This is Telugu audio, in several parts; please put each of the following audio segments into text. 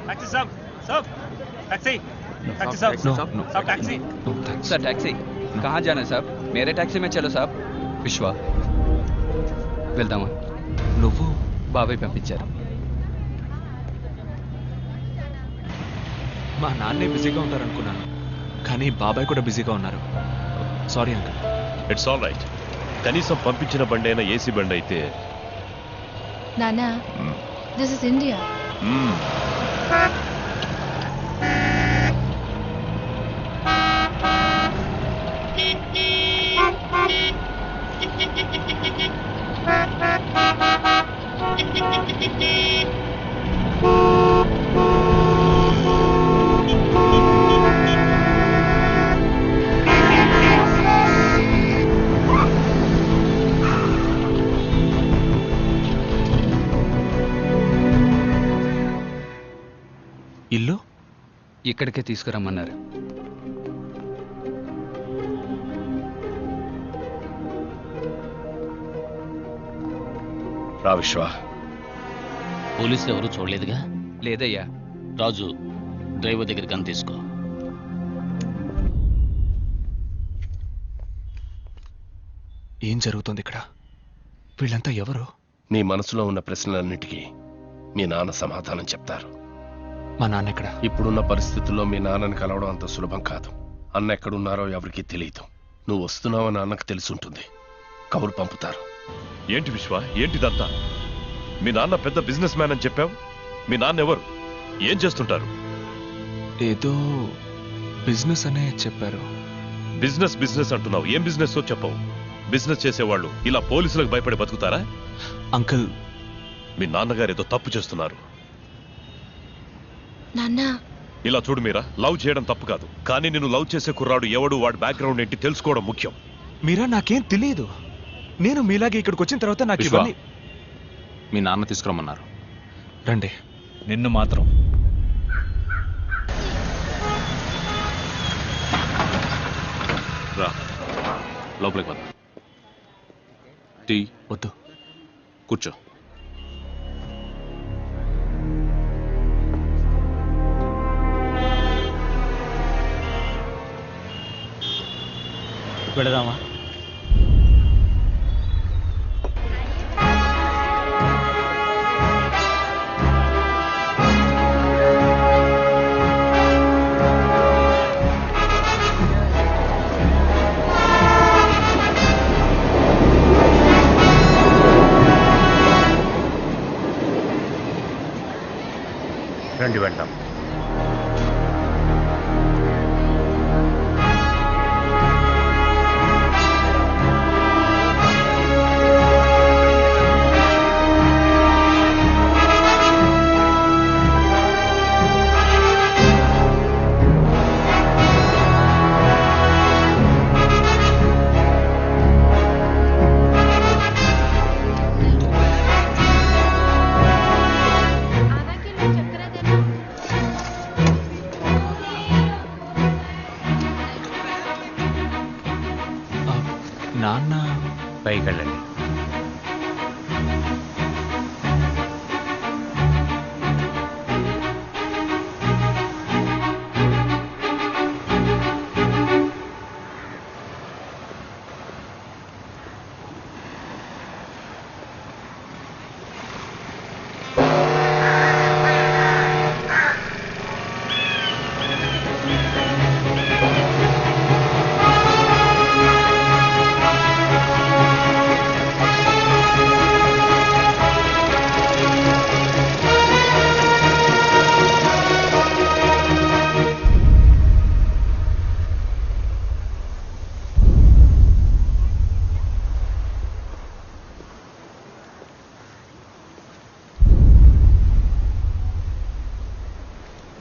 टैक्सी साहब साहब टैक्सी टैक्सी साहब साहब टैक्सी सर टैक्सी कहाँ जाना है साहब मेरे टैक्सी में चलो साहब విశ్వ వెళ్దామా నువ్వు బాబాయ్ పంపించారు మా నాన్నే బిజీగా ఉంటారనుకున్నాను కానీ బాబాయ్ కూడా బిజీగా ఉన్నారు sorry uncle it's all right కనీసం పంపించిన బండి అయినా ఏసీ బండి అయితే నానా దిస్ ఇస్ ఇండియా ఇల్లు ఇక్కడికే తీసుకురమ్మన్నారు రా విశ్వ పోలీసులు ఎవరు చూడలేదుగా లేదయ్యా రాజు డ్రైవర్ దగ్గర గన్ తీసుకో ఏం జరుగుతుంది ఇక్కడ వీళ్ళంతా ఎవరు నీ మనసులో ఉన్న ప్రశ్నలన్నిటికీ మీ నాన్న సమాధానం చెప్తారు మా నాన్న ఎక్కడ ఇప్పుడున్న పరిస్థితుల్లో మీ నాన్నని కలవడం అంత సులభం కాదు అన్న ఎక్కడున్నారో ఎవరికీ తెలియదు నువ్వు వస్తున్నావని అన్నకు తెలుసుంటుంది కబురు పంపుతారు ఏంటి విశ్వ ఏంటిదంతా మీ నాన్న పెద్ద బిజినెస్ మ్యాన్ అని చెప్పావు మీ నాన్న ఎవరు ఏం చేస్తుంటారు ఏదో బిజినెస్ అనే చెప్పారు బిజినెస్ బిజినెస్ అంటున్నావు ఏం బిజినెస్ చెప్పవు బిజినెస్ చేసేవాళ్ళు ఇలా పోలీసులకు భయపడి బతుకుతారా అంకుల్ మీ నాన్నగారు ఏదో తప్పు చేస్తున్నారు నాన్నా ఇలా చూడు మీరా లవ్ చేయడం తప్పు కాదు కానీ నేను లవ్ చేసే కుర్రాడు ఎవడు వాడి బ్యాక్గ్రౌండ్ ఏంటి తెలుసుకోవడం ముఖ్యం మీరా నాకేం తెలియదు నేను మీలాగే ఇక్కడికి వచ్చిన తర్వాత నాకు విశ్వ, ఇవన్నీ మీ నాన్న తీసుకురమ్మన్నారు రండి నిన్ను మాత్రం రా లోపలికి వద్దాం టీ వద్దు కూర్చో వెళదామా రండి వెళ్దాం నాన్న పైకి వెళ్ళండి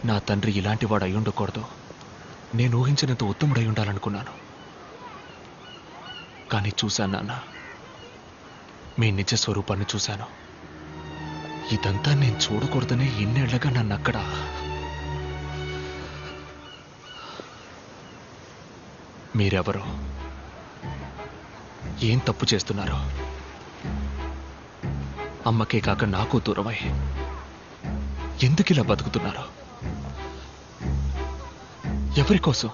నా తండ్రి ఇలాంటి వాడు అయి ఉండకూడదు నేను ఊహించినంత ఉత్తముడై ఉండాలనుకున్నాను కానీ చూశాను నాన్న మీ నిజ స్వరూపాన్ని చూశాను ఇదంతా నేను చూడకూడదనే ఇన్నేళ్లగా నన్ను అక్కడ మీరెవరు ఏం తప్పు చేస్తున్నారు అమ్మకే కాక నాకు దూరమై ఎందుకు ఇలా బతుకుతున్నారు ఎవరి కోసం?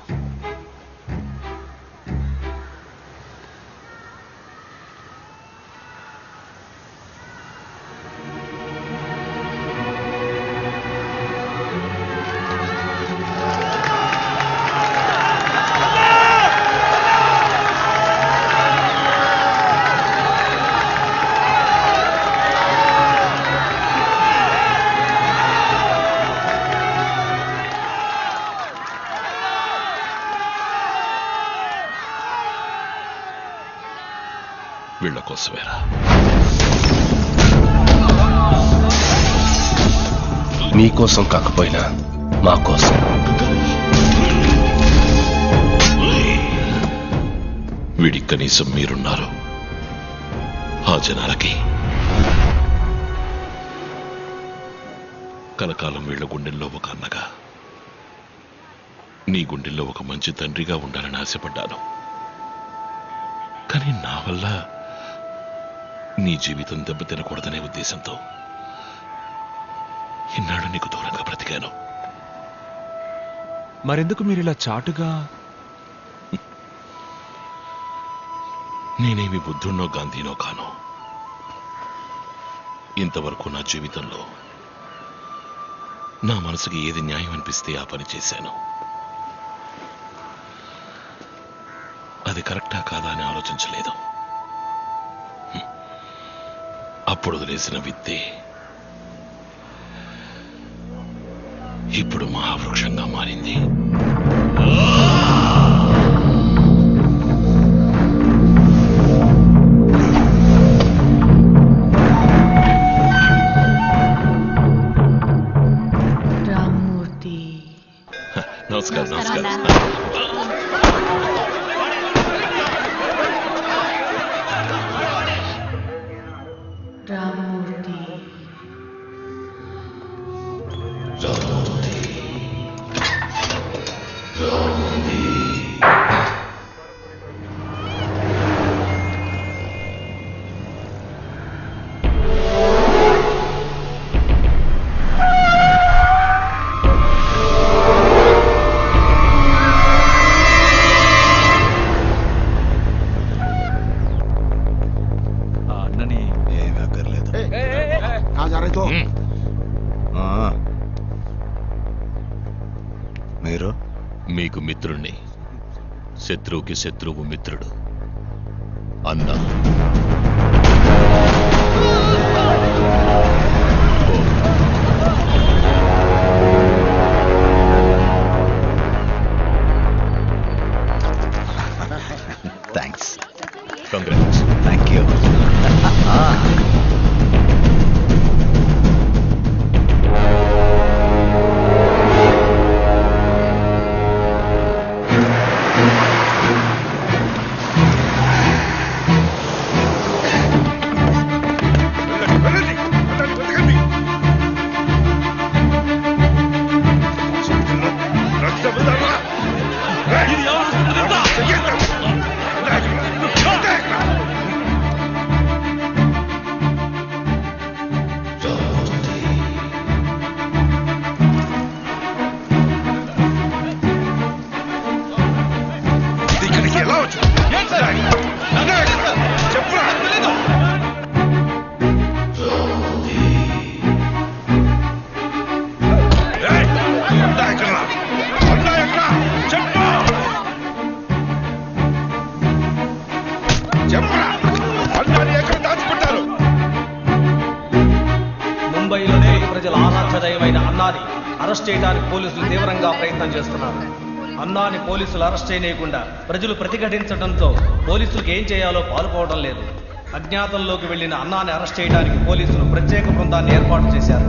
వీళ్ళ కోసమేరా. మీకోసం కాకపోయినా మా కోసం. వీడికి కనీసం మీరున్నారు. ఆ జనాలకి కలకాలం వీళ్ళ గుండెల్లో ఒక అన్నగా, నీ గుండెల్లో ఒక మంచి తండ్రిగా ఉండాలని ఆశపడ్డాను. కానీ నా వల్ల నీ జీవితం దెబ్బతినకూడదనే ఉద్దేశంతో ఇన్నాడు నీకు దూరంగా బ్రతికాను. మరెందుకు మీరు ఇలా చాటుగా? నేనేమి బుద్ధున్నో గాంధీనో కాను. ఇంతవరకు నా జీవితంలో నా మనసుకి ఏది న్యాయం అనిపిస్తే ఆ పని చేశాను. అది కరెక్టా కాదా అని ఆలోచించలేదు. అప్పుడు వదిలేసిన విత్తే ఇప్పుడు మహావృక్షంగా మారింది. రామ్మూర్తి. నమస్కారం. నమస్కారం. రామ్మూర్తి. మీరు? మీకు మిత్రుణ్ణి, శత్రువుకి శత్రువు మిత్రుడు. అన్నా థ్యాంక్స్. కంగ్రాట్స్. Thank you. ముంబైలోనే ప్రజల ఆరాధ్య దైవమైన అన్నాని అరెస్ట్ చేయడానికి పోలీసులు తీవ్రంగా ప్రయత్నం చేస్తున్నారు. అన్నాని పోలీసులు అరెస్ట్ చేయకుండా ప్రజలు ప్రతిఘటించడంతో పోలీసులకు ఏం చేయాలో పాల్పోవడం లేదు. అజ్ఞాతంలోకి వెళ్లిన అన్నాని అరెస్ట్ చేయడానికి పోలీసులు ప్రత్యేక బృందాన్ని ఏర్పాటు చేశారు.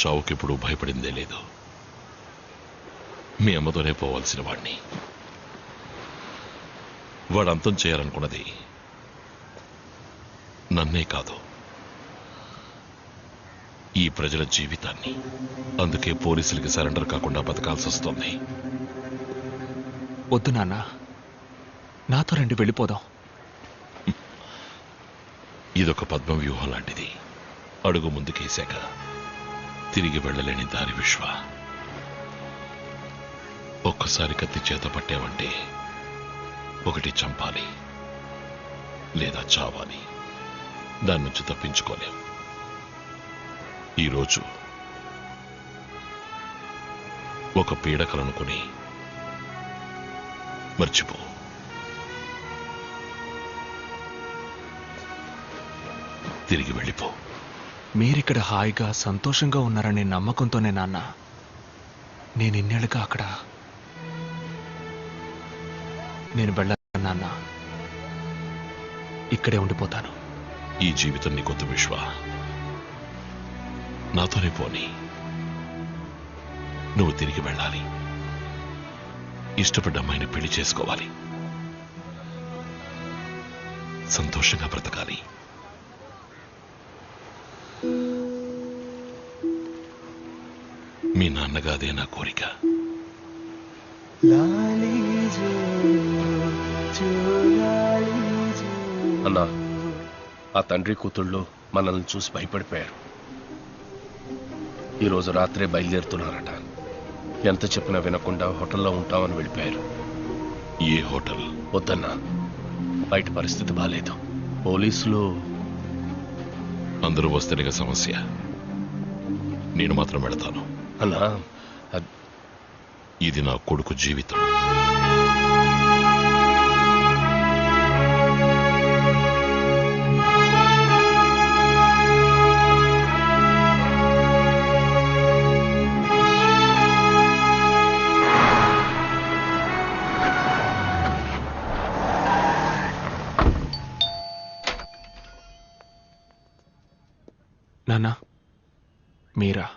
చావుకెప్పుడు భయపడిందే లేదు. మీ అమ్మతోనే పోవాల్సిన వాడిని. వాడు అంతం చేయాలనుకున్నది నన్నే కాదు, ఈ ప్రజల జీవితాన్ని. అందుకే పోలీసులకి సరెండర్ కాకుండా బతకాల్సి వస్తుంది. వద్దు నాన్న, నాతో రండి, వెళ్ళిపోదాం. ఇదొక పద్మ వ్యూహం లాంటిది. అడుగు ముందుకేశాక తిరిగి వెళ్ళలేని దారి విశ్వ. ఒక్కసారి కత్తి చేత పట్టావంటే ఒకటి చంపాలి లేదా చావాలి. దాని నుంచి తప్పించుకోలేం. ఈరోజు ఒక పీడకలనుకుని మర్చిపో. తిరిగి వెళ్ళిపో. మీరిక్కడ హాయిగా సంతోషంగా ఉన్నారనే నమ్మకంతోనే నాన్న నేను ఇన్నేళ్ళుగా అక్కడ. నేను వెళ్ళాను నాన్న, ఇక్కడే ఉండిపోతాను. ఈ జీవితం నీకొద్దు విశ్వ, నాతోనే పోని. నువ్వు తిరిగి వెళ్ళాలి, ఇష్టపడ్డ అమ్మాయిని పెళ్లి చేసుకోవాలి, సంతోషంగా బ్రతకాలి. మీ నాన్నగా అదే నా కోరిక. అన్నా, ఆ తండ్రి కూతుళ్ళు మనల్ని చూసి భయపడిపోయారు. ఈరోజు రాత్రే బయలుదేరుతున్నారట. ఎంత చెప్పినా వినకుండా హోటల్లో ఉంటామని వెళ్ళిపోయారు. ఏ హోటల్? వద్దన్నా, బయట పరిస్థితి బాలేదు. పోలీసులు అందరూ వస్తేనేగా సమస్య. నేను మాత్రం వెళతాను. అన్నా, ఇది నా కొడుకు జీవితం. నాన్న, మీరా?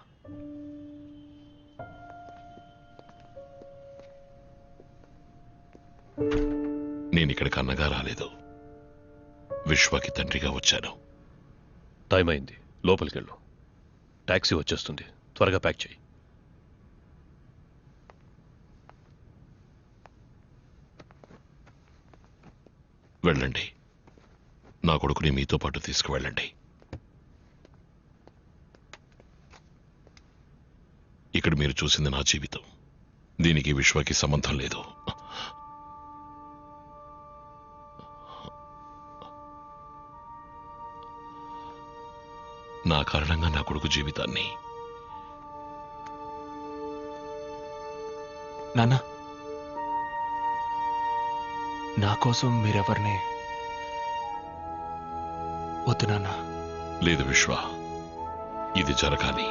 నేనిక్కడికి అన్నగా రాలేదు, విశ్వకి తండ్రిగా వచ్చాను. టైం అయింది, లోపలికి వెళ్ళు. టాక్సీ వచ్చేస్తుంది, త్వరగా ప్యాక్ చేయి. వెళ్ళండి, నా కొడుకుని మీతో పాటు తీసుకువెళ్ళండి. ఇక్కడ మీరు చూసింది నా జీవితం. దీనికి విశ్వకి సంబంధం లేదు. నా కారణంగా నా కొడుకు జీవితాన్ని. నాన్న, నా కోసం మీరెవరిని వద్దు నాన్న. లేదు విశ్వ, ఇది జరగాలి.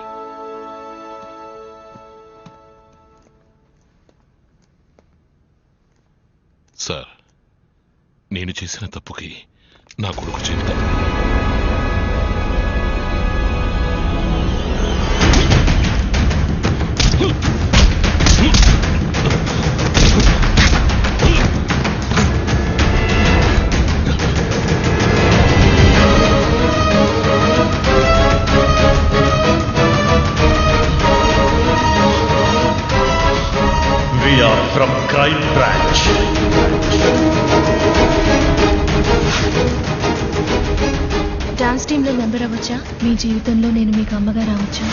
సార్, నేను చేసిన తప్పుకి నా కొడుకు జీవితం. We are from Crime Branch. Dance టీంలో మెంబర్ అవ్వచ్చా? మీ జీవితంలో నేను మీకు అమ్మగా రావచ్చా?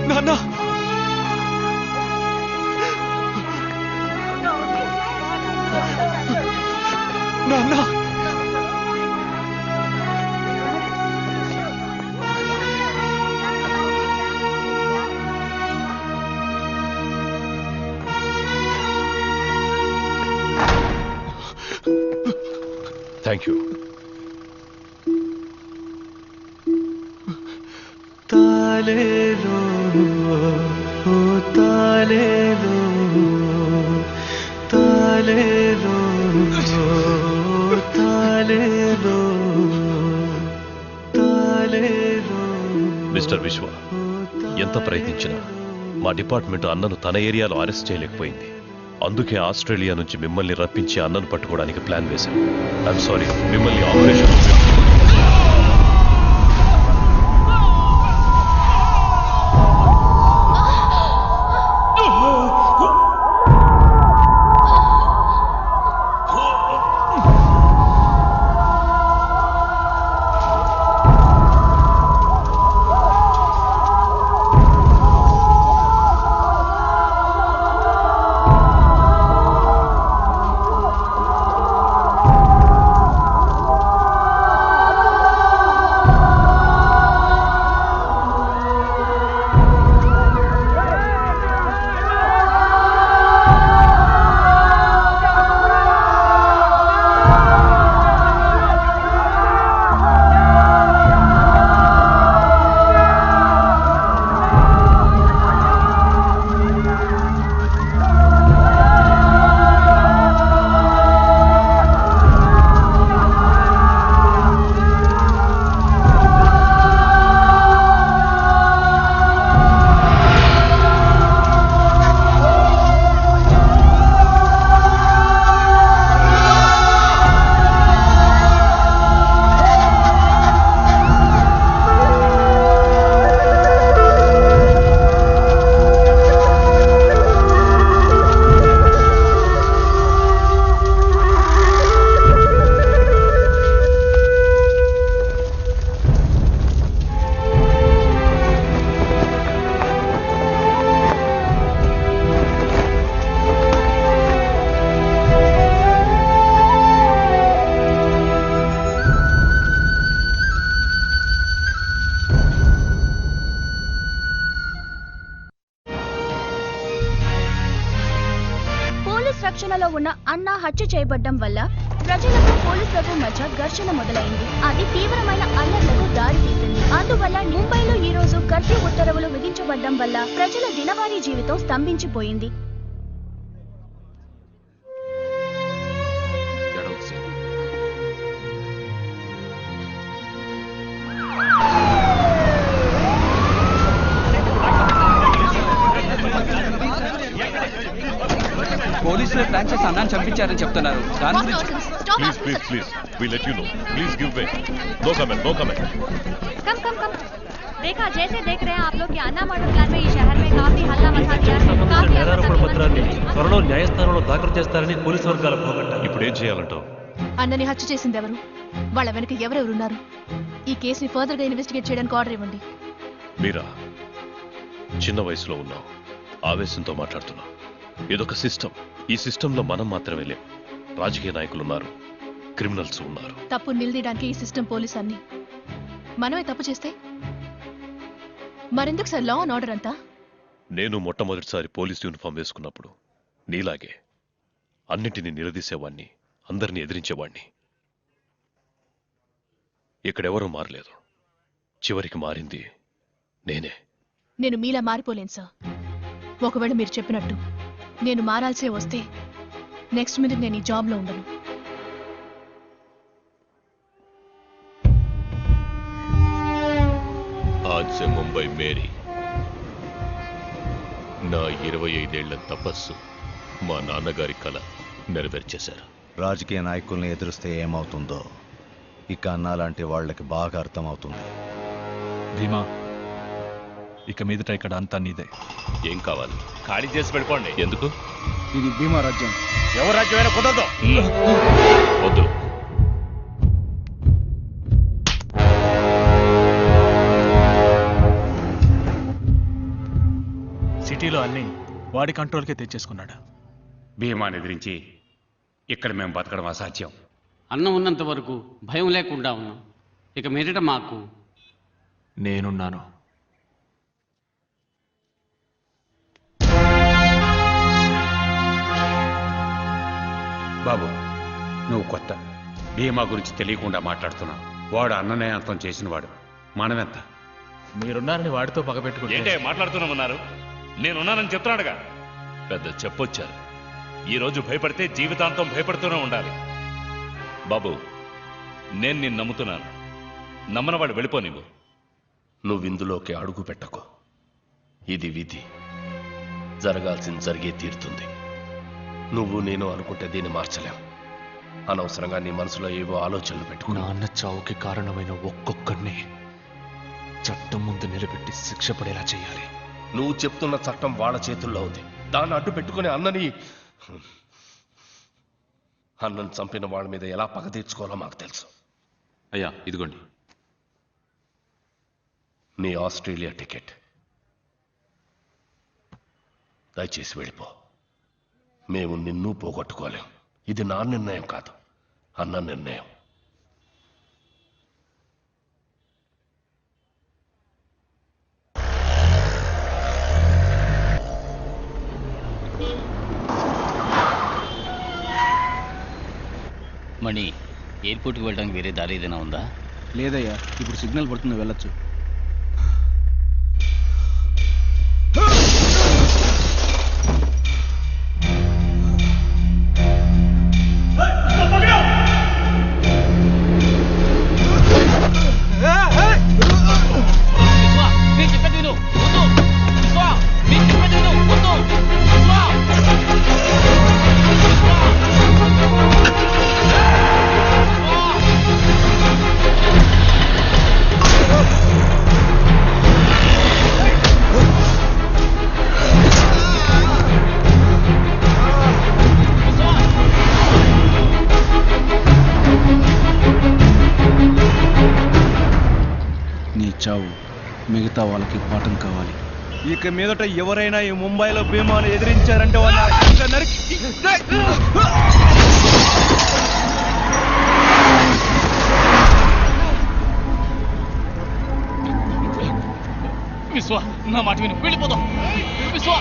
నాన్న, నాన్న, థ్యాంక్ యూ. తాలేలో ఓ తాలే తాలేలో తాలేలో తాలేలో తాలేలో. మిస్టర్ విశ్వ, ఎంత ప్రయత్నించినా మా డిపార్ట్మెంట్ అన్నను తన ఏరియాలో అరెస్ట్ చేయలేకపోయింది. అందుకే ఆస్ట్రేలియా నుంచి మిమ్మల్ని రప్పించి అన్నను పట్టుకోవడానికి ప్లాన్ వేశాం. ఐఎమ్ సారీ, మిమ్మల్ని ఆపరేషన్ రక్షణలో ఉన్న అన్న హత్య చేయబడ్డం వల్ల ప్రజలకు పోలీసులకు మధ్య ఘర్షణ మొదలైంది. అది తీవ్రమైన అల్లర్లకు దారితీసింది. అందువల్ల ముంబైలో ఈ రోజు కర్ఫ్యూ ఉత్తర్వులు విధించబడ్డం వల్ల ప్రజల దినవారీ జీవితం స్తంభించిపోయింది. పోలీసులు ప్లాన్ చేసి అన్నాన్ని చంపించారని చెప్తున్నారు. దాని గురించి please please please we let you know. Please give way. No comment, no comment. कम कम कम देखा जैसे देख रहे हैं आप लोग कि अन्ना मर्डर प्लान में ఈ शहर में काफी हल्ला मचा दिया है. काफी నేరారోపణ పత్రాన్ని త్వరలో న్యాయస్థానంలో దాఖలు చేస్తారని పోలీసు వర్గాలు పోగొట్టారు. ఇప్పుడు ఏం చేయాలంటావు? అన్నని హత్య చేసింది ఎవరు, వాళ్ళ వెనక ఎవరెవరున్నారు, ఈ కేసుని ఫర్దర్ గా ఇన్వెస్టిగేట్ చేయడానికి ఆర్డర్ ఇవ్వండి. మీరా చిన్న వయసులో ఉన్నావు, ఆవేశంతో మాట్లాడుతున్నావు. ఇదొక సిస్టమ్. ఈ సిస్టంలో మనం మాత్రమే లేం. రాజకీయ నాయకులు ఉన్నారు, క్రిమినల్స్ ఉన్నారు. తప్పు నిలదీయడానికి ఈ సిస్టమ్ పోలీస్ అన్ని. మనమే తప్పు చేస్తే మరెందుకు సార్ లా అండ్ ఆర్డర్ అంతా? నేను మొట్టమొదటిసారి పోలీస్ యూనిఫామ్ వేసుకున్నప్పుడు నీలాగే అన్నింటినీ నిలదీసేవాణ్ణి, అందరినీ ఎదిరించేవాణ్ణి. ఇక్కడెవరూ మారలేదు. చివరికి మారింది నేనే. నేను మీలా మారిపోలేను సార్. ఒకవేళ మీరు చెప్పినట్టు నేను మారాల్సే వస్తే నెక్స్ట్ మినిట్ నేను ఈ జాబ్లో ఉండను. आज से मुंबई मेरी. నా 25 ఏళ్ల తపస్సు మా నాన్నగారి కల నెరవేర్చేశారు. రాజకీయ నాయకుల్ని ఎదురిస్తే ఏమవుతుందో ఇక అన్నా లాంటి వాళ్ళకి బాగా అర్థమవుతుంది. భీమా, ఇక మీదట ఇక్కడ అంతా నీదే. ఏం కావాలి? ఖాళీ చేసి వెళ్ళిపోండి. ఎందుకు? ఇది భీమా రాజ్యం. ఎవరు రాజ్యమైనా కుదరదు. వద్దు. సిటీలో అన్ని వాడి కంట్రోల్కే తెచ్చేసుకున్నాడు. భీమాని ఎదిరించి ఇక్కడ మేము బతకడం అసాధ్యం. అన్నం ఉన్నంత వరకు భయం లేకుండా ఉన్నాం. ఇక మీదట మాకు నేనున్నాను. బాబు, నువ్వు కొత్త. భీమా గురించి తెలియకుండా మాట్లాడుతున్నావు. వాడు అన్ననే అంతం చేసినవాడు. మనమెంత? మీరున్నారని వాడితో పగబెట్టుకుంటే ఏంటే మాట్లాడుతున్నామన్నారు? నేనున్నానని చెప్తున్నాడుగా. పెద్ద చెప్పొచ్చారు. ఈరోజు భయపడితే జీవితాంతం భయపడుతూనే ఉండాలి. బాబు, నేను నిన్ను నమ్ముతున్నాను. నమ్మనవాడు వెళ్ళిపో. నువ్విందులోకి అడుగు పెట్టకు. ఇది విధి. జరగాల్సింది జరిగే తీరుతుంది. నువ్వు నేను అనుకుంటే దీన్ని మార్చలేం. అనవసరంగా నీ మనసులో ఏవో ఆలోచనలు పెట్టుకుని నాన్న చావుకి కారణమైన ఒక్కొక్కరిని చట్టం ముందు నిలబెట్టి శిక్ష పడేలా చేయాలి. నువ్వు చెప్తున్న చట్టం వాళ్ళ చేతుల్లో ఉంది. దాన్ని అడ్డు పెట్టుకుని అన్నని చంపిన వాళ్ళ మీద ఎలా పగ తీర్చుకోవాలో మాకు తెలుసు. అయ్యా ఇదిగోండి. నీ ఆస్ట్రేలియా టికెట్. దయచేసి వెళ్ళిపో. మేము నిన్ను పోగొట్టుకోలేం. ఇది నా నిర్ణయం కాదు, అన్న నిర్ణయం. మణి, ఎయిర్పోర్ట్కి వెళ్ళడానికి వేరే దారి ఏదైనా ఉందా? లేదయ్యా, ఇప్పుడు సిగ్నల్ పడుతుంది, వెళ్ళొచ్చు. నీ చావు మిగతా వాళ్ళకి పాఠం కావాలి. ఇక మీదట ఎవరైనా ఈ ముంబైలో భీమాను ఎదిరించారంటే వాళ్ళ విశ్వ, నా మాట విను, వెళ్ళిపోదాం. విశ్వ,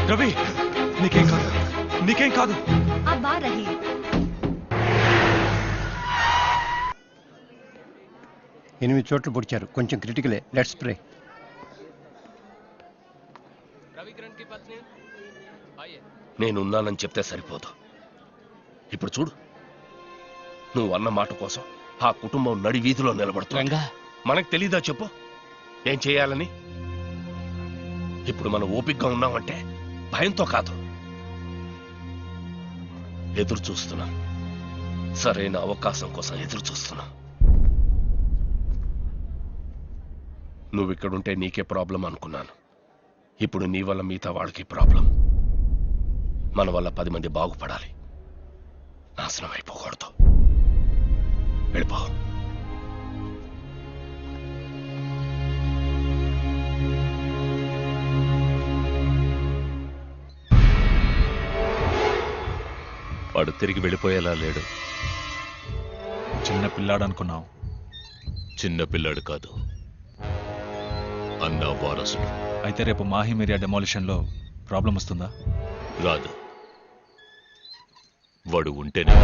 రవి, నీకేం కాదు, నీకేం కాదు. అబ్బా రహీ, 8 చోట్ల పొడిచారు, కొంచెం క్రిటికలే. Let's pray. నేనున్నానని చెప్తే సరిపోదు. ఇప్పుడు చూడు, నువ్వు అన్న మాట కోసం ఆ కుటుంబం నడి వీధిలో నిలబడుతుందా? మనకు తెలీదా చెప్పు ఏం చేయాలని? ఇప్పుడు మనం ఓపికగా ఉన్నామంటే భయంతో కాదు, ఎదురు చూస్తున్నాం. సరైన అవకాశం కోసం ఎదురు చూస్తున్నాం. నువ్విక్కడుంటే నీకే ప్రాబ్లం అనుకున్నాను. ఇప్పుడు నీ వల్ల మిగతా వాళ్ళకి ప్రాబ్లం. మన వల్ల 10 మంది బాగుపడాలి, నాశనం అయిపోకూడదు. వెళ్ళిపో. వాడు తిరిగి వెళ్ళిపోయేలా లేడు. చిన్న పిల్లాడు అనుకున్నావు. చిన్న పిల్లాడు కాదు, అన్నా వారసుడు. అయితే రేపు మాహిమిరియా డెమాలిషన్లో ప్రాబ్లం వస్తుందా? రాదు. వాడు ఉంటేనే.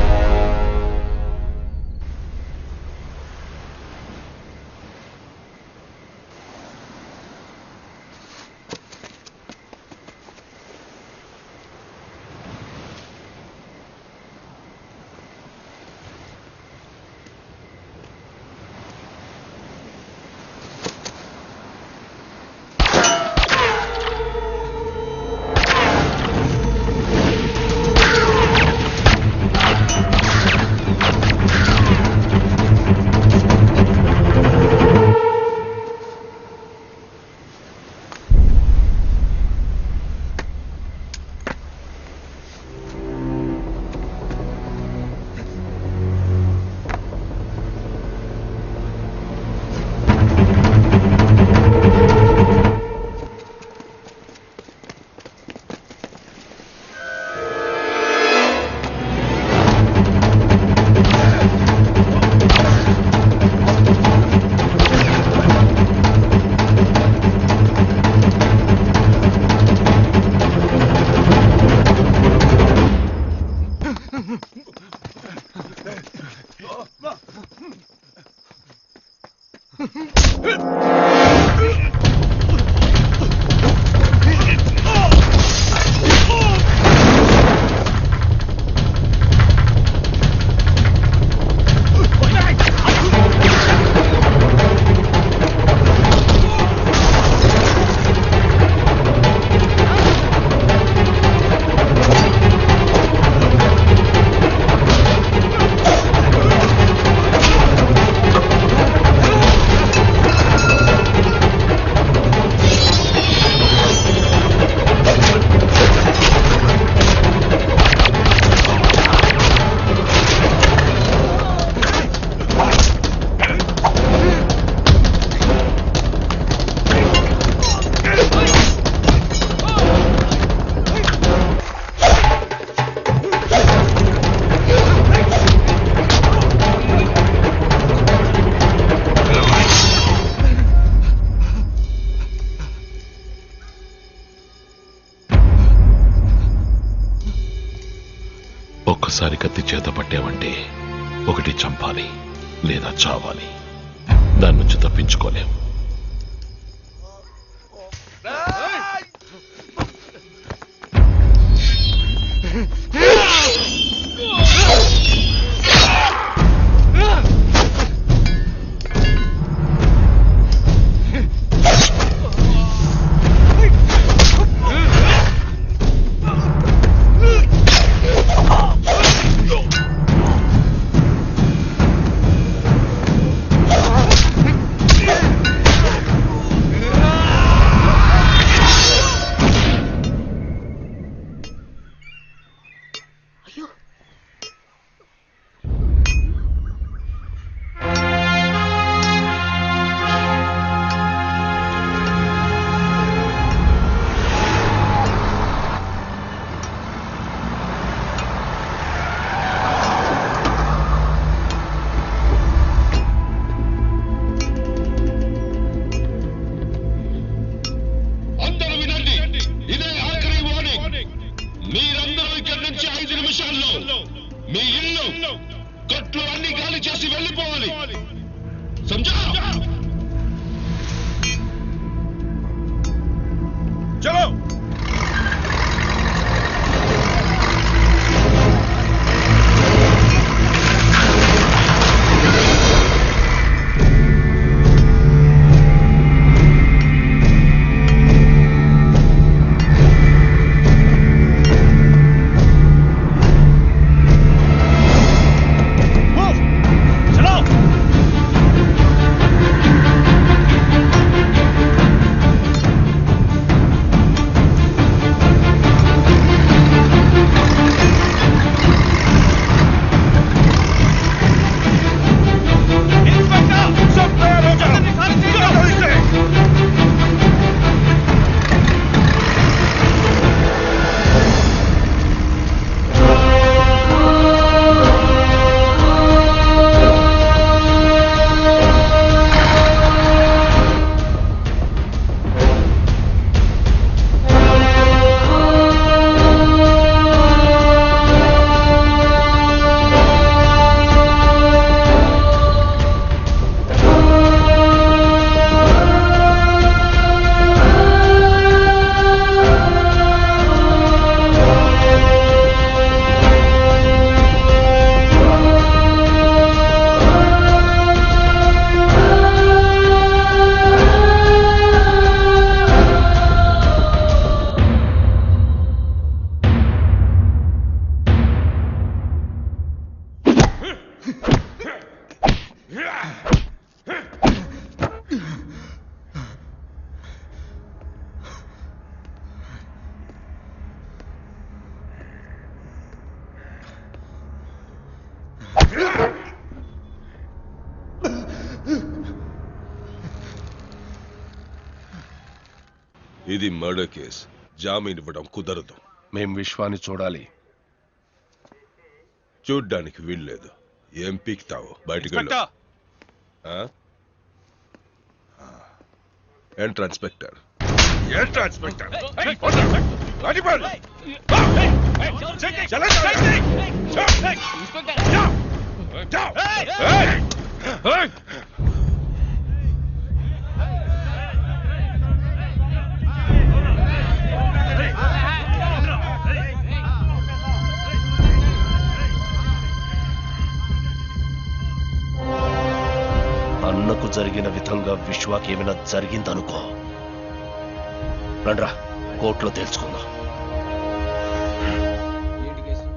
ఒక్కసారి కత్తి చేత పట్టావంటే ఒకటి చంపాలి లేదా చావాలి. దాని నుంచి తప్పించుకోలేం. ఇది మర్డర్ కేస్. జామీన్ ఇవ్వడం కుదరదు. మేం విశ్వాన్ని చూడాలి. చూడ్డానికి వీల్లేదు. ఏం పీక్తావు? బయటికి వెళ్ళు. Enter inspector. Enter inspector. అన్నకు జరిగిన విధంగా విశ్వాకి ఏమైనా జరిగిందనుకో, రండ్రా కోర్టులో తెలుసుకుందాం.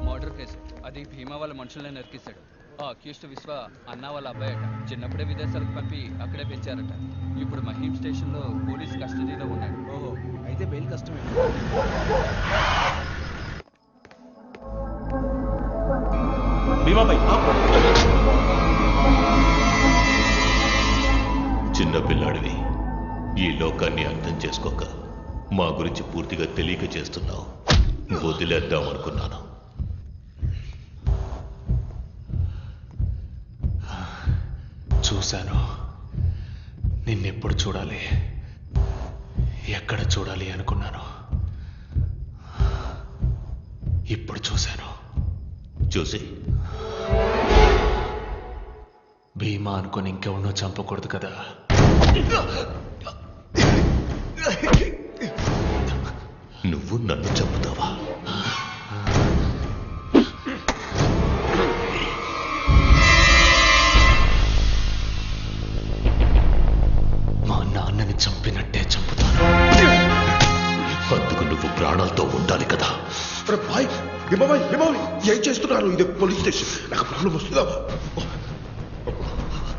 Murder case. అది భీమా వాళ్ళ మనుషుల్ని నరికిస్తాడు. ఆ అక్యూస్డ్ విశ్వ అన్న వాళ్ళ అబ్బాయట. చిన్నప్పుడే విదేశాలకు పంపి అక్కడే పెంచారట. ఇప్పుడు మహీం స్టేషన్ లో పోలీస్ కస్టడీలో ఉన్నాడు. ఓహో, అయితే బెయిల్ కష్టమే. చిన్న పిల్లాడివి, ఈ లోకాన్ని అర్థం చేసుకోక మా గురించి పూర్తిగా తెలియక చేస్తున్నావు. వదిలేద్దాం అనుకున్నాను. చూశాను. నిన్నెప్పుడు చూడాలి, ఎక్కడ చూడాలి అనుకున్నాను. ఇప్పుడు చూశాను. చూసి భీమా అనుకొని ఇంకెవరినో చంపకూడదు కదా. నువ్వు నన్ను చంపుతావా? మా నాన్నని చంపినట్టే చంపుతాను. అందుకు నువ్వు ప్రాణాలతో ఉండాలి కదా. ఏం చేస్తున్నారు? ఇది పోలీస్ స్టేషన్. నాకు ప్రాబ్లం వస్తుందా?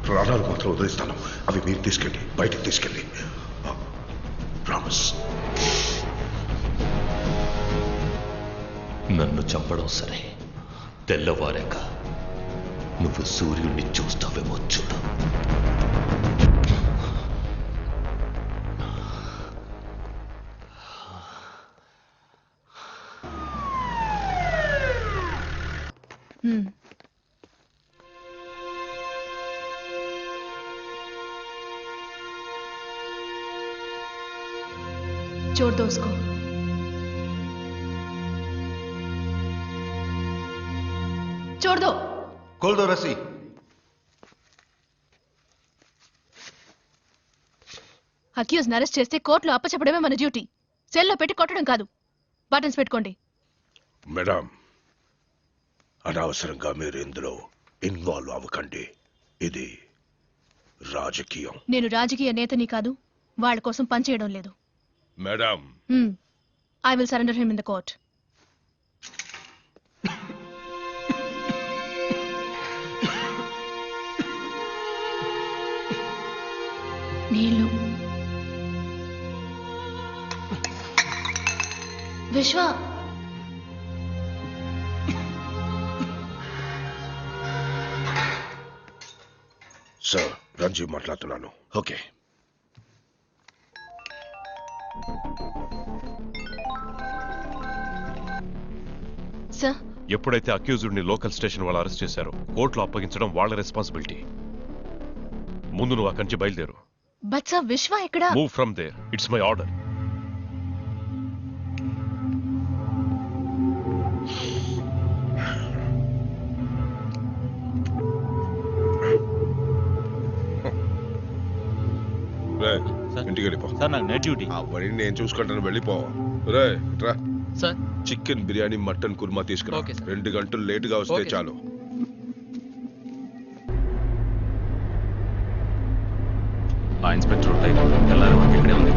ప్రాణాలు మాత్రం వదిలిస్తాను. అవి మీరు తీసుకెళ్ళి బయటికి తీసుకెళ్ళి. ప్రామిస్. నన్ను చంపడం సరే, తెల్లవారాక నువ్వు సూర్యుడిని చూస్తావేమో చూడు. छोड़ दो उसको. छोड़ दो. खोल दो रस्सी. అక్యూజ్ అరెస్ట్ చేస్తే కోర్టులో అప్పచెప్పడమే మన డ్యూటీ. సెల్లో పెట్టి కొట్టడం కాదు. బటన్స్ పెట్టుకోండి. మేడం, అనవసరంగా మీరు ఇందులో ఇన్వాల్వ్ అవ్వకండి. ఇది రాజకీయం. నేను రాజకీయ నేతని కాదు. వాళ్ళ కోసం పనిచేయడం లేదు. Madam, I will surrender him in the court. నీళ్ళు. విశ్వ. సార్, రంజీవ్ మాట్లాడుతున్నాను. ఓకే. సార్, ఎప్పుడైతే అక్యూజ్డ్ని లోకల్ స్టేషన్ వాళ్ళు అరెస్ట్ చేశారో కోర్టులో అప్పగించడం వాళ్ళ రెస్పాన్సిబిలిటీ. ముందు నువ్వు అక్కడి నుంచి బయలుదేరు. బట్ సార్, విశ్వ ఎక్కడ? Move from there. It's my order. ఇంటికి వెళ్ళిపో. సార్, నాకు నైట్ డ్యూటీ. ఆ పని నేను చూసుకుంటాను. వెళ్ళిపో. రే రా. Sir, chicken biryani, mutton kurma తీసుకురా. 2 గంటలు లేటుగా వస్తే చాలు. ఆ ఇన్స్పెక్టర్ తెల్లారి వరకు ఇక్కడే ఉంది.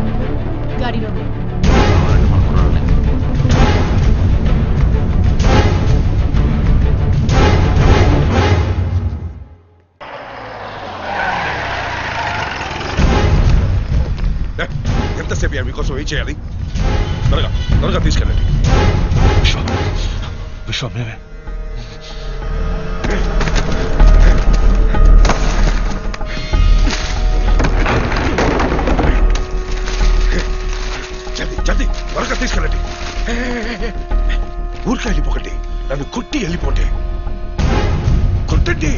గాడిలో. ఎంతసేపు మీకోసం ఏం చేయాలి? త్వరగా త్వరగా తీసుకెళ్ళండి. విశ్వ, మేమే. జల్దీ త్వరగా తీసుకెళ్ళండి. ఊరికి వెళ్ళిపోకండి. నన్ను కొట్టి వెళ్ళిపోండి. కొట్టండి.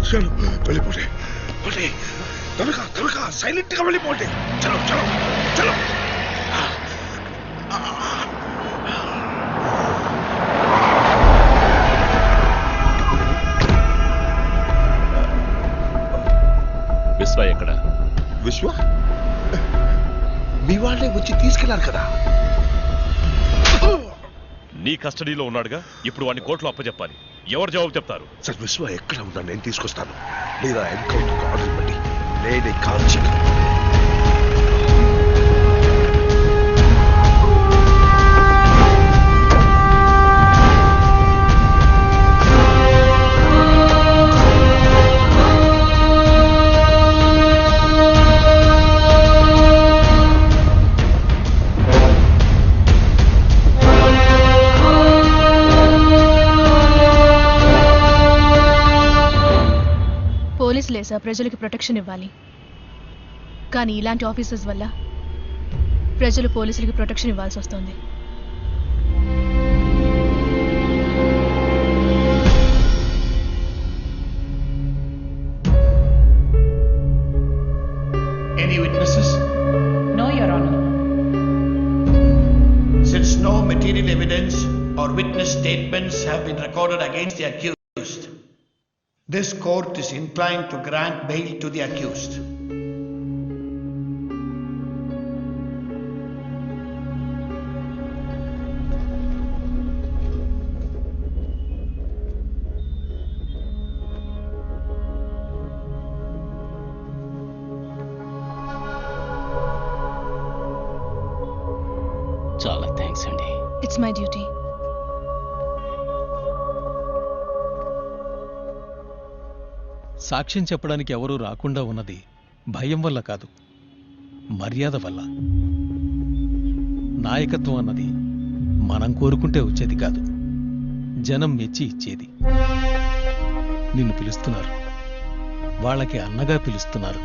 చలో వెళ్ళిపోండి. త్వరగా త్వరగా సైలెంట్ గా వెళ్ళిపోండి. చలో చలో చలో. విశ్వ ఎక్కడ? విశ్వ మీ వాళ్ళే వచ్చి తీసుకెళ్లారు కదా. నీ కస్టడీలో ఉన్నాడుగా. ఇప్పుడు వాడిని కోర్టులో అప్పచెప్పాలి. ఎవరు జవాబు చెప్తారు? సార్, విశ్వ ఎక్కడ ఉన్నా నేను తీసుకొస్తాను. లేదా ఎన్కౌంటర్ ఆర్డర్ ఇవ్వండి. నేనే కాల్ చేయను. పోలీసులే సార్ ప్రజలకు ప్రొటెక్షన్ ఇవ్వాలి. కానీ ఇలాంటి ఆఫీసర్స్ వల్ల ప్రజలు పోలీసులకి ప్రొటెక్షన్ ఇవ్వాల్సి వస్తుంది. evidence or witness statements have been recorded against the accused. This court is inclined to grant bail to the accused. చాలా థ్యాంక్స్ అండి. It's my duty. సాక్ష్యం చెప్పడానికి ఎవరూ రాకుండా ఉన్నది భయం వల్ల కాదు, మర్యాద వల్ల. నాయకత్వం అన్నది మనం కోరుకుంటే వచ్చేది కాదు, జనం మెచ్చి ఇచ్చేది. నిన్ను పిలుస్తున్నారు, వాళ్ళకి అన్నగా పిలుస్తున్నారు.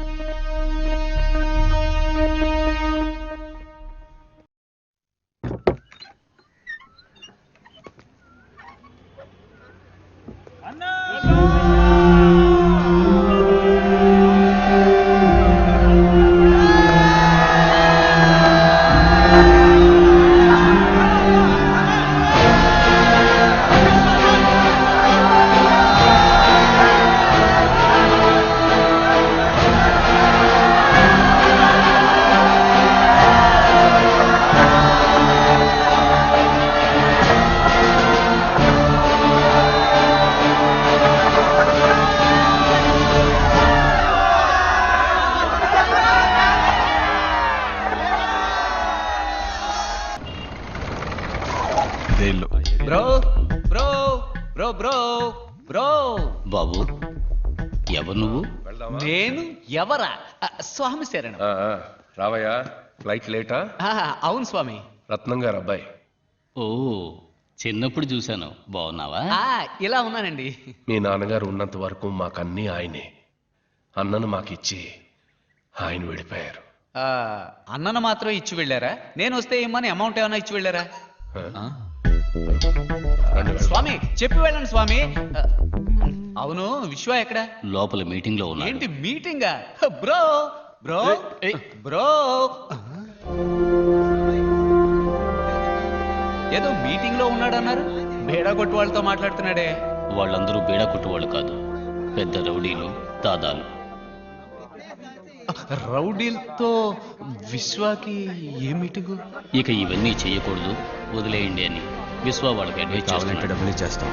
Bro bro bro bro bro బాబు, ఎవరు నువ్వు? నేను ఎవరా? స్వామి శరణం. రావయ్యా, ఫ్లైట్ లేటా? అవును స్వామి. రత్నం గారు అబ్బాయి. ఓ, చిన్నప్పుడు చూశాను. బాగున్నావా? ఇలా ఉన్నానండి. మీ నాన్నగారు ఉన్నంత వరకు మాకన్నీ ఆయనే. అన్నను మాకిచ్చి ఆయన వెళ్ళిపోయారు. అన్నను మాత్రం ఇచ్చి వెళ్ళారా? నేను వస్తే ఏమని అమౌంట్ ఏమైనా ఇచ్చి వెళ్ళారా? స్వామి చెప్పి వెళ్ళండి స్వామి. అవును, విశ్వ ఎక్కడ? లోపల మీటింగ్ లో ఉన్నా. ఏంటి మీటింగా? బ్రో బ్రో బ్రో, ఏదో మీటింగ్ లో ఉన్నాడన్నారు. బేడా కొట్టు వాళ్ళతో మాట్లాడుతున్నాడే. వాళ్ళందరూ బేడా కొట్టువాళ్ళు కాదు, పెద్ద రౌడీలు, దాదాలు. రౌడీలతో విశ్వాకి ఏ మీటింగు? ఇక ఇవన్నీ చేయకూడదు, వదిలేయండి అని విశ్వ వాళ్ళకి అడ్వైస్ కావాలంటే డబ్బులు ఇచ్చేస్తాం.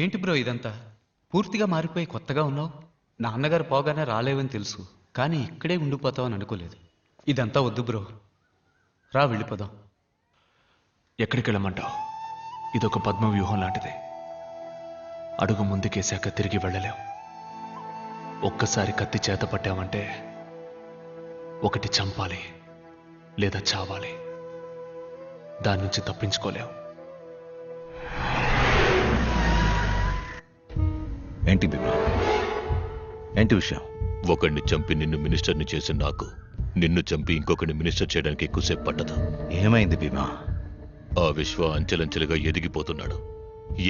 ఏంటి బ్రో ఇదంతా? పూర్తిగా మారిపోయి కొత్తగా ఉన్నావు. నాన్నగారు పోగానే రాలేవని తెలుసు, కానీ ఇక్కడే ఉండిపోతావని అనుకోలేదు. ఇదంతా వద్దు బ్రో, రా వెళ్ళిపోదాం. ఎక్కడికి వెళ్ళమంటావు? ఇదొక పద్మ వ్యూహం లాంటిది. అడుగు ముందుకేశాక తిరిగి వెళ్ళలేం. ఒక్కసారి కత్తి చేత పట్టామంటే ఒకటి చంపాలి లేదా చావాలి. దాని నుంచి తప్పించుకోలేం. ఏంటి భీమా? ఏంటి విషయం? ఒకడిని చంపి నిన్ను మినిస్టర్ని చేసి నాకు, నిన్ను చంపి ఇంకొకరిని మినిస్టర్ చేయడానికి ఎక్కువసేపు పట్టదు. ఏమైంది భీమా? ఆ విశ్వ అంచెలంచెలుగా ఎదిగిపోతున్నాడు.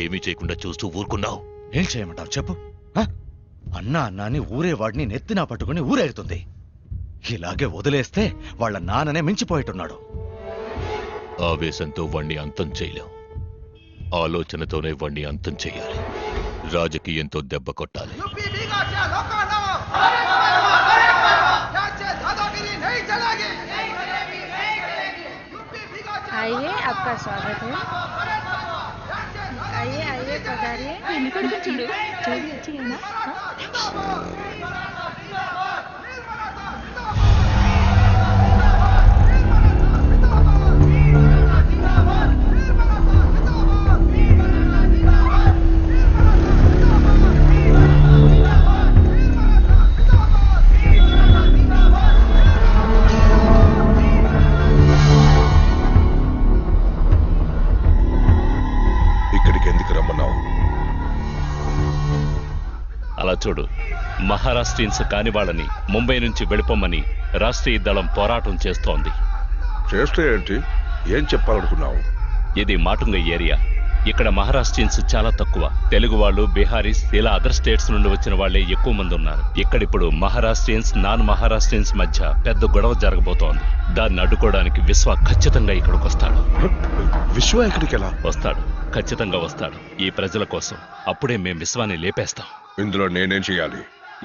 ఏమీ చేయకుండా చూస్తూ ఊరుకున్నావు. ఏం చేయమంటావు చెప్పు? అన్నా అన్నాని ఊరేవాడిని నెత్తినా పట్టుకుని ఊరేరుతుంది. ఇలాగే వదిలేస్తే వాళ్ళ నాన్ననే మించిపోయేట్టున్నాడు. ఆవేశంతో వాణ్ణి అంతం చేయలేం. ఆలోచనతోనే వాణ్ణి అంతం చేయాలి. రాజకీయంతో దెబ్బ కొట్టాలి. आइए, आपका स्वागत है. आइए आइए पधारिए. చూడు చూడు अच्छी है ना? అలా చూడు, మహారాష్ట్రియన్స్ కాని వాళ్ళని ముంబై నుంచి వెళ్ళిపోమని రాష్ట్రీయ దళం పోరాటం చేస్తోంది. చేస్తే ఏంటి? ఏం చెప్పాలనుకున్నావు? ఇది మాటుంగ ఏరియా. ఇక్కడ మహారాష్ట్రియన్స్ చాలా తక్కువ. తెలుగు వాళ్ళు, బీహారీస్ ఇలా అదర్ స్టేట్స్ నుండి వచ్చిన వాళ్ళే ఎక్కువ మంది ఉన్నారు. ఇక్కడిప్పుడు మహారాష్ట్రియన్స్, నాన్ మహారాష్ట్రియన్స్ మధ్య పెద్ద గొడవ జరగబోతోంది. దాన్ని అడ్డుకోవడానికి విశ్వ ఖచ్చితంగా ఇక్కడికి వస్తాడు. విశ్వ ఇక్కడికి ఎలా వస్తాడు? ఖచ్చితంగా వస్తాడు, ఈ ప్రజల కోసం. అప్పుడే మేం విశ్వాన్ని లేపేస్తాం. ఇందులో నేనేం చేయాలి?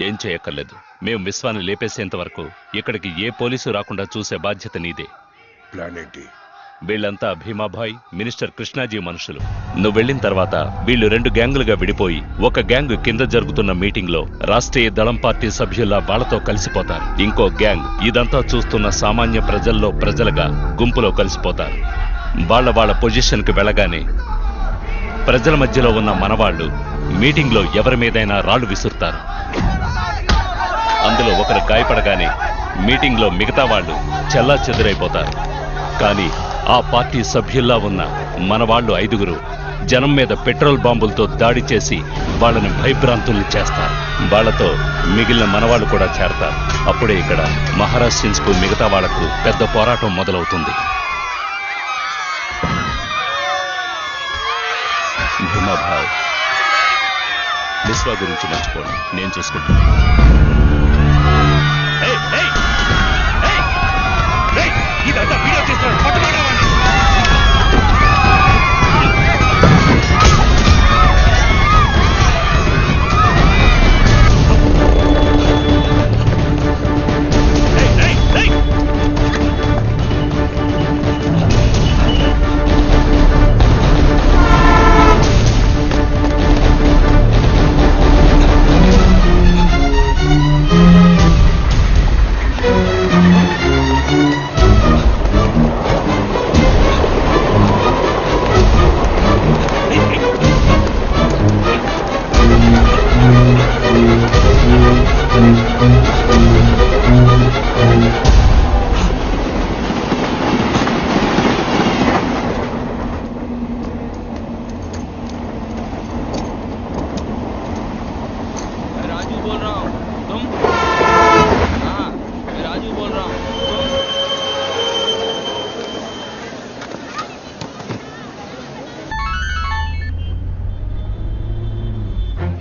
ఏం చేయక్కర్లేదు. మేం విశ్వాన్ని లేపేసేంత వరకు ఇక్కడికి ఏ పోలీసు రాకుండా చూసే బాధ్యత నీదే. ప్లాన్ ఏంటి? వీళ్ళంతా భీమాభాయ్, మినిస్టర్ కృష్ణాజీ మనుషులు. నువ్వు వెళ్ళిన తర్వాత వీళ్ళు 2 గ్యాంగులుగా విడిపోయి ఒక గ్యాంగ్ కింద జరుగుతున్న మీటింగ్ లో రాష్ట్రీయ దళం పార్టీ సభ్యుల్లా వాళ్లతో కలిసిపోతారు. ఇంకో గ్యాంగ్ ఇదంతా చూస్తున్న సామాన్య ప్రజల్లో ప్రజలుగా గుంపులో కలిసిపోతారు. వాళ్ళ పొజిషన్ కి వెళ్ళగానే ప్రజల మధ్యలో ఉన్న మనవాళ్లు మీటింగ్ లో ఎవరి మీదైనా రాళ్లు విసురుతారు. అందులో ఒకరు గాయపడగానే మీటింగ్ లో మిగతా వాళ్ళు చెల్లాచెదురైపోతారు. కానీ ఆ పార్టీ సభ్యుల్లా ఉన్న మనవాళ్లు 5గురు జనం మీద పెట్రోల్ బాంబులతో దాడి చేసి వాళ్ళని భయభ్రాంతుల్ని చేస్తారు. వాళ్లతో మిగిలిన మనవాళ్లు కూడా చేరతారు. అప్పుడే ఇక్కడ మహారాష్ట్రియన్స్ కు మిగతా వాళ్లకు పెద్ద పోరాటం మొదలవుతుంది. భీమాభాయ్, విశ్వ గురించి మర్చిపోండి, నేను చూసుకుంటాను. ఇదంతా వీడియో చేస్తున్నాడు, పట్టుకోండి వాడిని.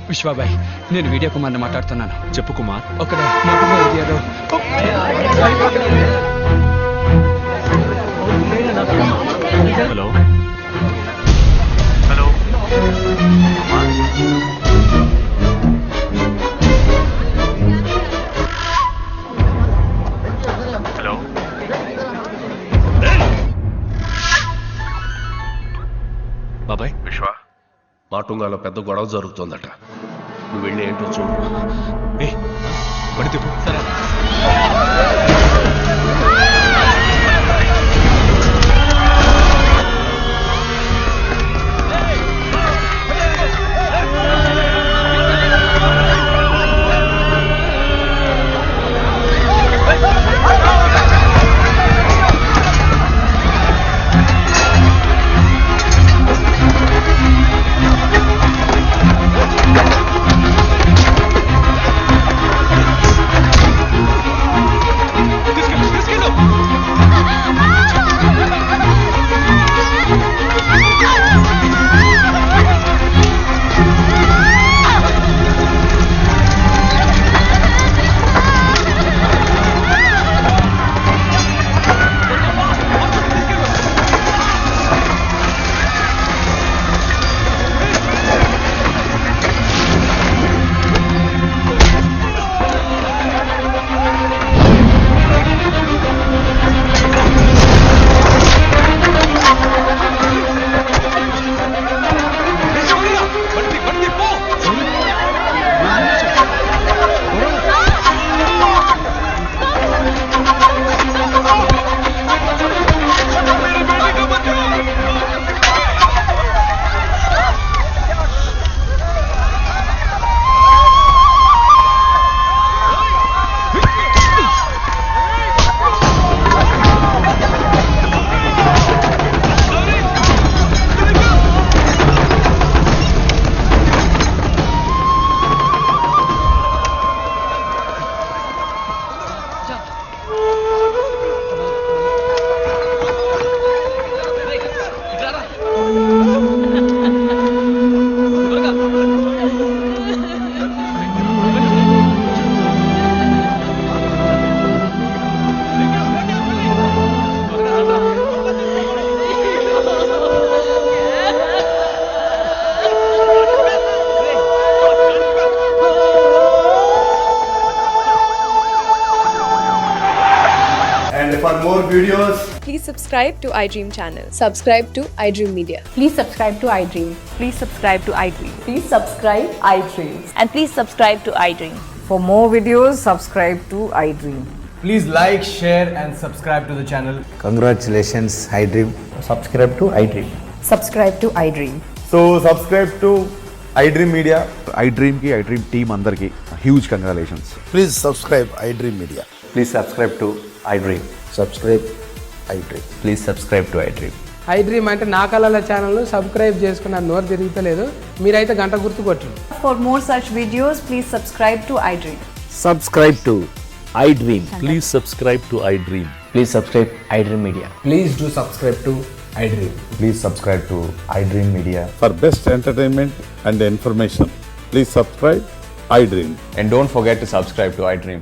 విశ్వాబాయ్, నేను వీడియో కుమార్ని మాట్లాడుతున్నాను. చెప్పు కుమార్. ఒక మాటుంగ ఏరియాలో హలో హలో హలో. బాబాయ్, విశ్వ, మాటుంగాలో పెద్ద గొడవ జరుగుతోందట. నువ్వు వెళ్ళి ఏంటో చూడు. బండి తిప్పు. videos. Please subscribe to iDream channel. Subscribe to iDream Media. Please subscribe to iDream. Please subscribe to iDream. Please subscribe iDream. And please subscribe to iDream. For more videos, subscribe to iDream. Please like, share, and subscribe to the channel. Congratulations, iDream. Subscribe to iDream. Subscribe to iDream. So subscribe to iDream Media. iDream ki iDream team అందరికి huge congratulations. Please subscribe iDream Media. Please subscribe to iDream. Subscribe iDream. Please subscribe to iDream. iDream అంటే నా కళల ఛానల్ సబ్స్క్రైబ్ చేసుకున్న నోరు తిరుగుతలేదు మీరైతే గంట గుర్తు కొట్టండి. For more such videos, please subscribe to iDream. Subscribe to iDream. Please subscribe to iDream. Please subscribe iDream Media. Please do subscribe to iDream. Please subscribe to iDream Media. For best entertainment and information, please subscribe iDream. And don't forget to subscribe to iDream.